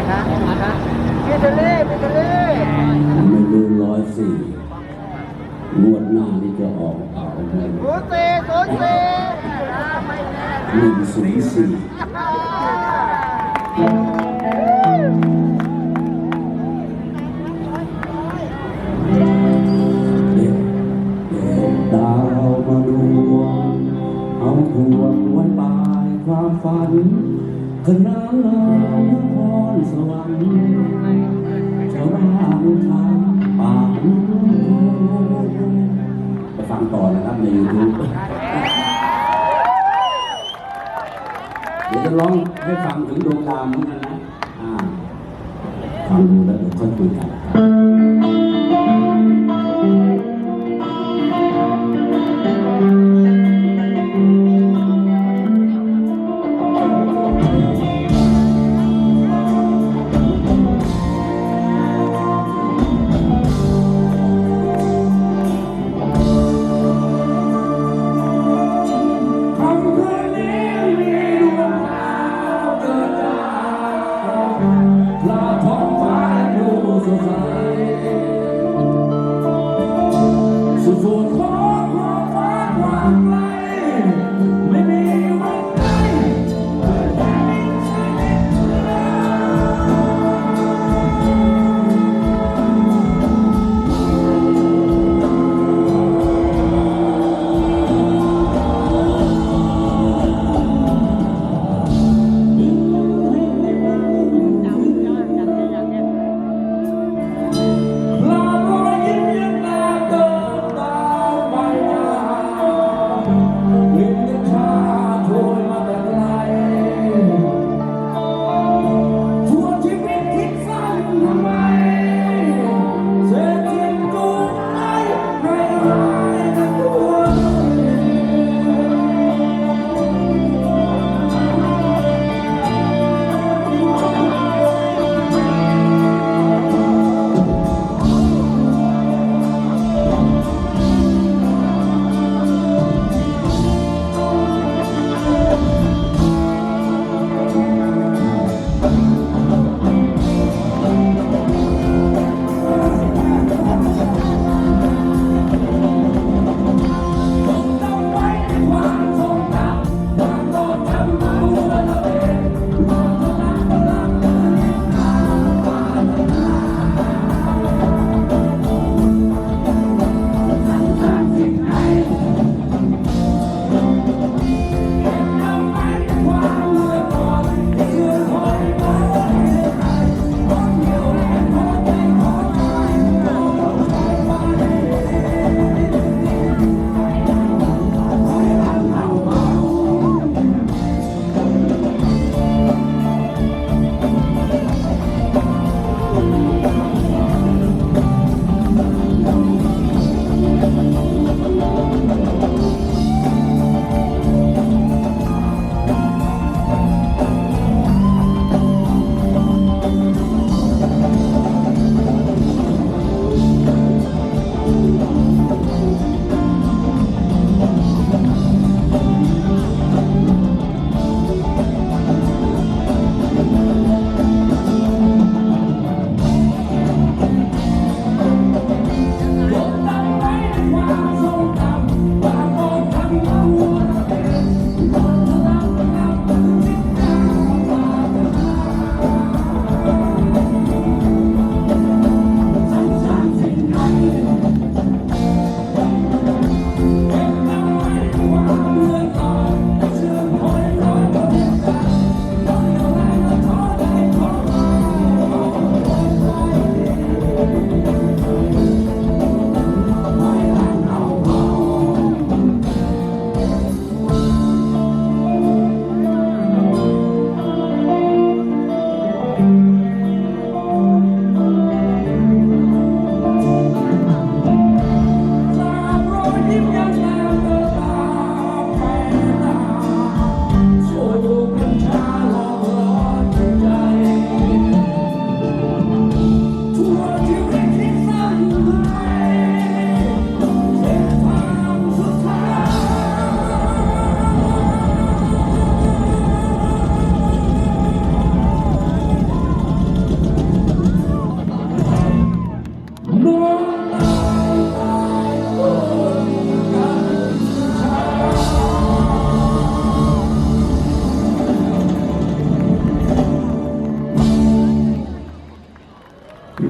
พี่ทะเลพี่ทะเลไม่ลืม104งวดหน้านี่จะออกเอาเงิน104ดาวมาดวงเอาทวงไว้ปลายความฝันขนานนครสวรรค์จะว่างทางป่าไปฟังต่อนะครับใน YouTube เดี๋ยวจะร้องให้ฟังถึงดวงดาวเหมือนกันนะฟังดูแล้วเดี๋ยวค่อยคุยกันท้องฟ้าดูสดใส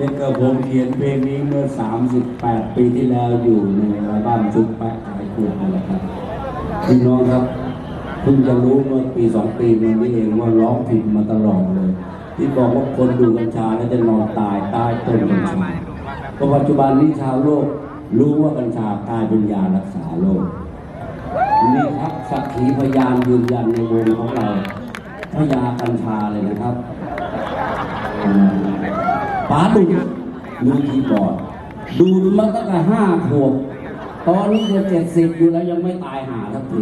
เด็กกับผมเขียนเพลงนี้เมื่อ 38 ปีที่แล้วอยู่ในอัลบั้มชุดแปะขายขวดนั่นแหละครับพี่น้องครับเพิ่งจะรู้เมื่อปี 2 ปีมันนี่เองว่าร้องผิดมาตลอดเลยที่บอกว่าคนดูกัญชาแล้วจะนอนตายใต้ต้นกัญชาเพราะปัจจุบันนี้ชาวโลกรู้ว่ากัญชากลายเป็นยารักษาโรคนี่ครับสักขีพยานยืนยันในวงของเราพยากัญชาเลยนะครับป๋าดูมือคีย์บอร์ดดูมาตั้งแต่5 ขวบตอนนี้จะ70อยู่แล้วยังไม่ตายหาสักที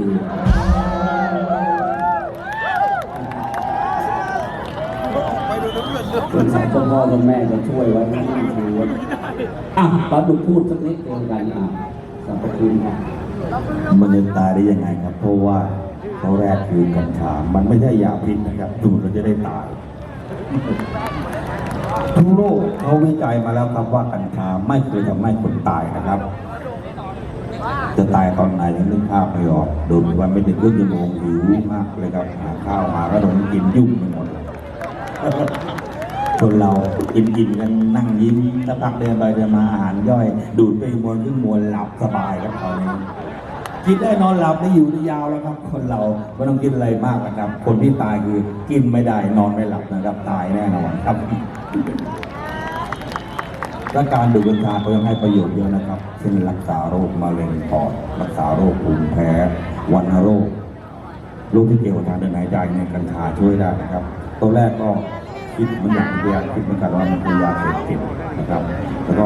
ส่วนสายพ่อกับแม่จะช่วยไว้ไม่ต้องถือป๋าดูพูดสักนิดเดียวกันสรรพคุณครับมันจะตายได้ยังไงครับเพราะว่าเขาแรกคือกัญชามันไม่ใช่ยาพิษนะครับดูเราจะได้ตายทั่วโลกเขาวิจัยมาแล้วครับว่ากัญชาไม่เคยทำให้คนตายนะครับ จะตายตอนไหนยังนึกภาพไม่ออกดูวันไม่ถึงครึ่งชั่วโมงหิวมากเลยครับหาข้าวหาขนมกินยุ่งไปหมดคนเรากินกันนั่งยิ้มสักพักเดินไปเดินมาอาหารย่อยดูดไปมวนขึ้นมวนหลับสบายครับตอนนี้กินได้นอนหลับได้อยู่ได้ยาวแล้วครับคนเราไม่ต้องกินอะไรมากนะครับ คนที่ตายคือกินไม่ได้นอนไม่หลับนะครับตายแน่นอนครับและการดื่มกัญชาก็ยังให้ประโยชน์เยอะนะครับเช่นรักษาโรคมะเร็งปอดรักษาโรคภูมิแพ้วัณโรคที่เกี่ยวกับทางเดินหายใจในกัญชาช่วยได้นะครับตัวแรกก็คิดมันอย่างเดียวคิดเหมือนกันว่ามันคือยาเสพติดนะครับแล้วก็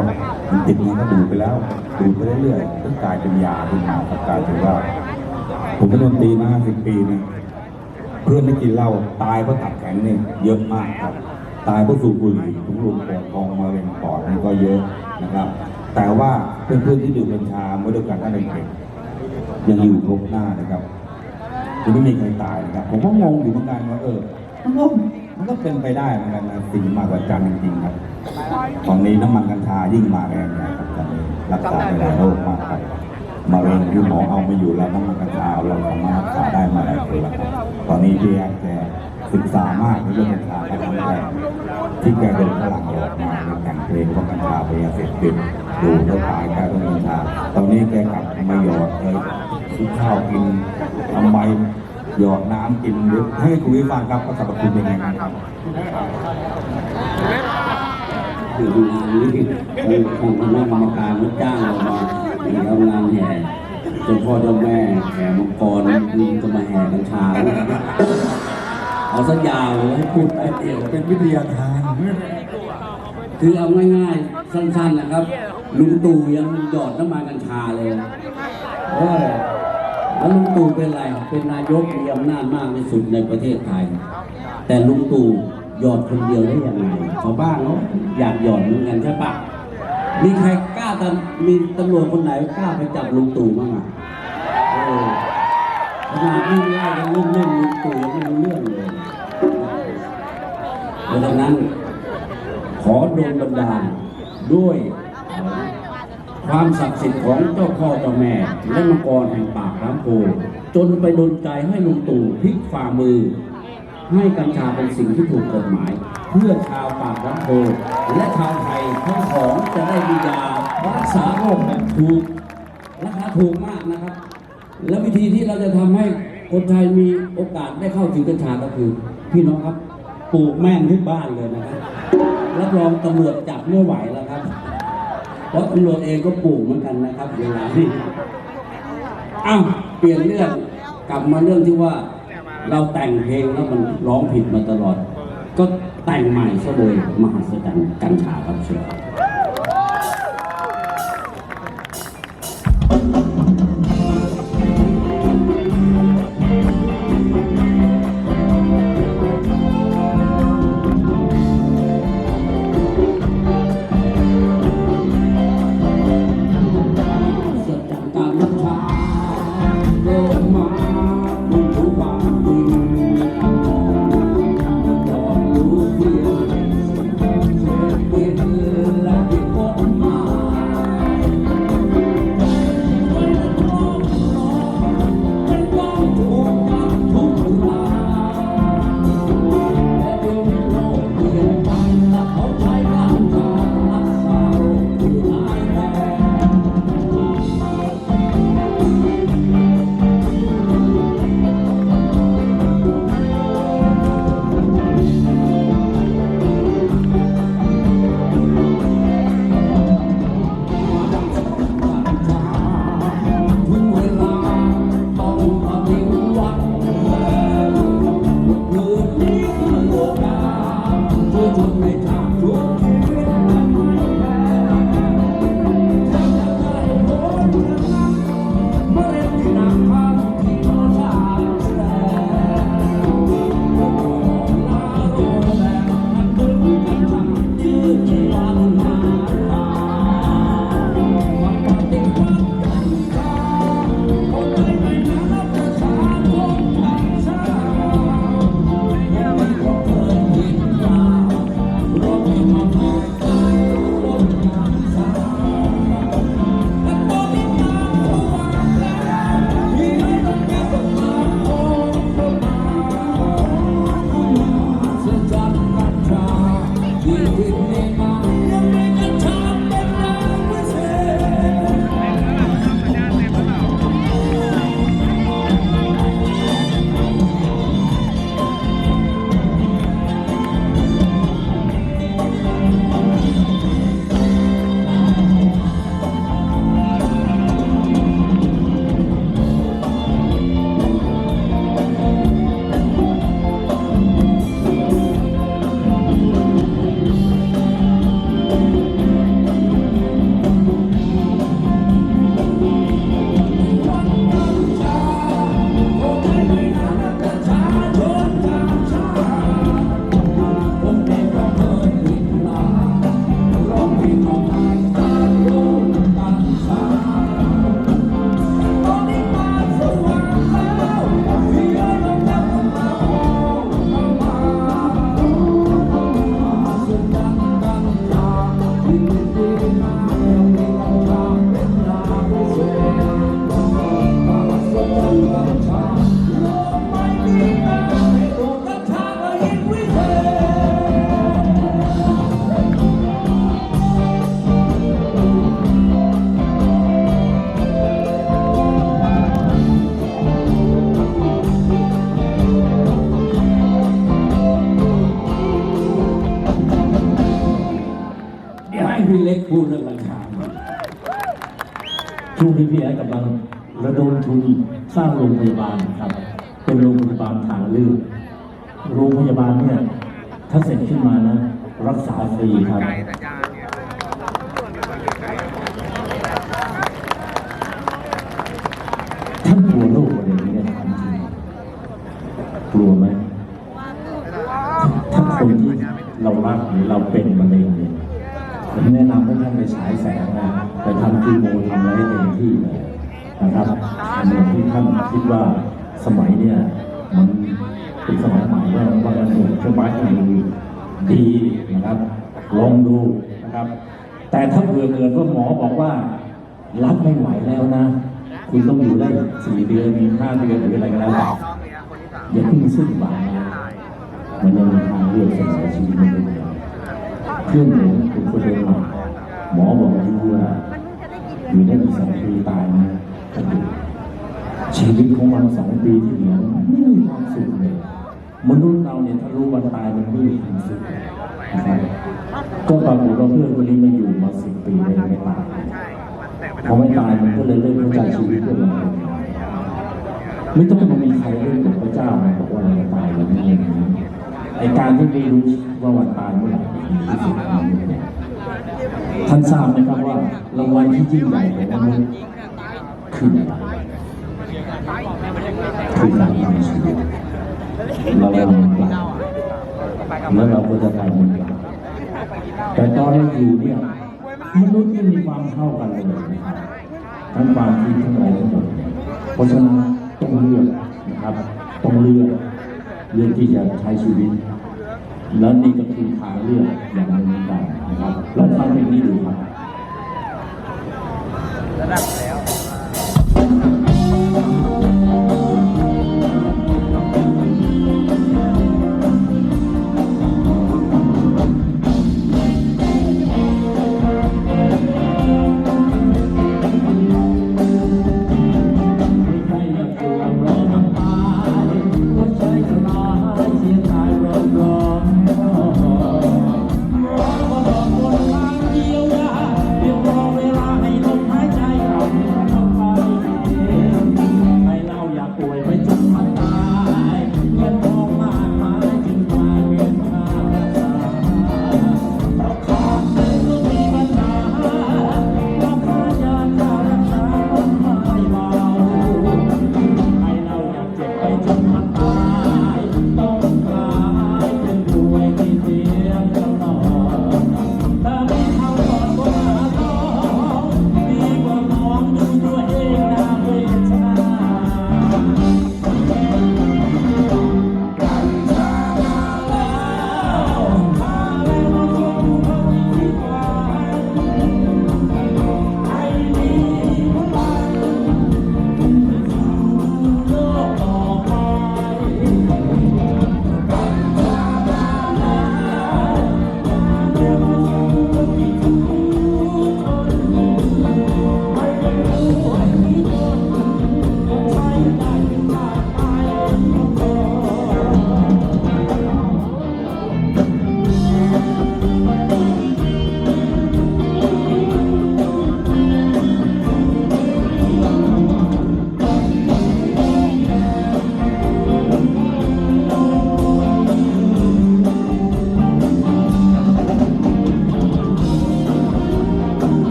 มันติดมันก็ดูดไปแล้วดูดไปเรื่อยๆจนกลายเป็นยาขึ้นมาครับกลายเป็นว่าผมเป็นดนตรีมา10 ปีเนี่ยเพื่อนที่กินเหล้าตายเพราะตับแข็งนี่เยอะมากครับตายเพราะสูบบุหรี่ถุงลมปอดทองมะเร็งปอดนี่ก็เยอะนะครับแต่ว่าเพื่อนๆที่ดื่มกัญชาเมื่อเดียวกันตั้งแต่เด็กยังอยู่ครบหน้านะครับยังไม่มีใครตายนะครับผมก็งงอยู่เหมือนกันว่ามันก็เป็นไปได้เหมือนกันนะสิ่งมากกว่าจันจริงๆครับตอนนี้น้ำมันกัญชายิ่งมาแรงนะครับตอนนี้รักษาหลายโรคมากครับมะเร็งที่หมอเอาไม่อยู่แล้วน้ำมันกัญชาเราสามารถรักษาได้มาหลายปีแล้วครับตอนนี้พี่แกศึกษามากในเรื่องกัญชาเขาทำได้ที่แกเดินฝรั่งหลอกมาแต่งเพลงว่ากัญชาเป็นยาเสพติดดูแล้วตายแกต้องกัญชาตอนนี้แกกลับมาหยอดเลยซื้อข้าวกินทำไมหยอดน้ำกินหรือให้คุยฟังครับว่าสรรพคุณเป็นยังไงครับคืองานนี้คงคณะกรรมการเขาจ้างเรามาทำงานแห่เจ้าพ่อเจ้าแม่แห่มังกรลิงก็มาแห่กัญชาเอาสัญญาเลยให้พูดไปเดียวเป็นวิทยาทานคือเอาง่ายๆสั้นๆนะครับลุงตู่ยังหยอดน้ำมันกัญชาเลยแล้วลุงตู่เป็นไรเป็นนายกมีอำนาจมากที่สุดในประเทศไทยแต่ลุงตู่หยอดคนเดียวได้ยังไงชาวบ้านเขาอยากหยอดเหมือนกันใช่ปะมีใครกล้ามีตำรวจคนไหนกล้าไปจับลุงตู่บ้างอ่ะขนาดวิ่งไล่กันเล่นลุงตู่ยังไม่รู้เรื่องเลยดังนั้นขอโดนบันดาลด้วยความศักดิ์สิทธิ์ของเจ้าพ่อเจ้าแม่และมังกรแห่งปากน้ำโพจนไปดลใจให้ลุงตู่พลิกฝ่ามือให้กัญชาเป็นสิ่งที่ถูกกฎหมายเพื่อชาวปากน้ำโพและชาวไทยทั้งของจะได้มียารักษาโรคแบบถูกราคาถูกมากนะครับและวิธีที่เราจะทำให้คนไทยมีโอกาสได้เข้าถึงกัญชาก็คือพี่น้องครับปลูกแม่งทุกบ้านเลยนะครับรับรองตำรวจจับไม่ไหวแล้วครับเพราะตำรวจเองก็ปลูกเหมือนกันนะครับเวลานี้เปลี่ยนเรื่องกลับมาเรื่องที่ว่าเราแต่งเพลงแล้วมันร้องผิดมาตลอดก็แต่งใหม่ซะเลยมหัศจรรย์กัญชาครับเชียวล กพูดเรื่องราคาช่วงที่พี่แอ๊กกำลังระดมทุนสร้างโรงพยาบาลครับเป็นโรงพยาบาลทางเลือกโรงพยาบาลเนี่ยถ้าเสร็จขึ้นมานะรักษาฟรีครับท่านกลัวโรคอะไรนี้เนี่ยถามจริงกลัวไหมถ้าคนที่เรารักหรือเราเป็นมะเร็งเนี่ยผมแนะนำให้ท่านไปฉายแสงนะไปทำคีโมทำอะไรให้เต็มที่เลยนะครับอันนี้ที่ท่านคิดว่าสมัยเนี่ยมันเป็นสมัยใหม่ว่ามันถูกเครื่องไม้เครื่องมือดีนะครับลองดูนะครับแต่ถ้าเผื่อเกิดว่าหมอบอกว่ารับไม่ไหวแล้วนะคุณต้องอยู่ได้4 เดือน5 เดือนหรืออะไรก็แล้วแต่อย่าเพิ่งสิ้นหวังนะมันยังมีทางเลือกเสมอชีวิตมันเป็นเครื่องหนึ่งเป็นคนเดินมาหมอบอกอายุว่าอยู่ได้อีก2 ปีตายนะชีวิตของมัน2 ปีที่เหลือไม่มีความสุขเลยมนุษย์เราเนี่ยถ้ารู้วันตายมันไม่มีความสุขนะครับก็ปรากฏว่าเพื่อนคนนี้มาอยู่มา10 ปีเลยไม่ตายพอไม่ตายมันก็เลยเริ่มเข้าใจชีวิตเพื่อนมันไม่ต้องมามีใครเรื่องของพระเจ้ามาบอกว่าเราตายวันนี้อย่างนี้ไอการที่ไม่รู้ว่าวันตายเมื่อไหร่ที่สุดท่านทราบไหมครับว่ารางวัลที่ยิ่งใหญ่ของมนุษย์คืออะไรคือการมีชีวิตเราทำแล้วเราก็จะตายหมดแต่ตอนเราอยู่เนี่ยมนุษย์ไม่มีความเท่ากันเลยทั้งความคิดทั้งอะไรทั้งหมดเพราะฉะนั้นต้องเลือกนะครับต้องเลือกที่จะใช้ชีวิตแล้วนี่ก็คือทางเลือกอย่างหนึ่งเหมือนกันนะครับลองฟังเพลงนี้ดูครับ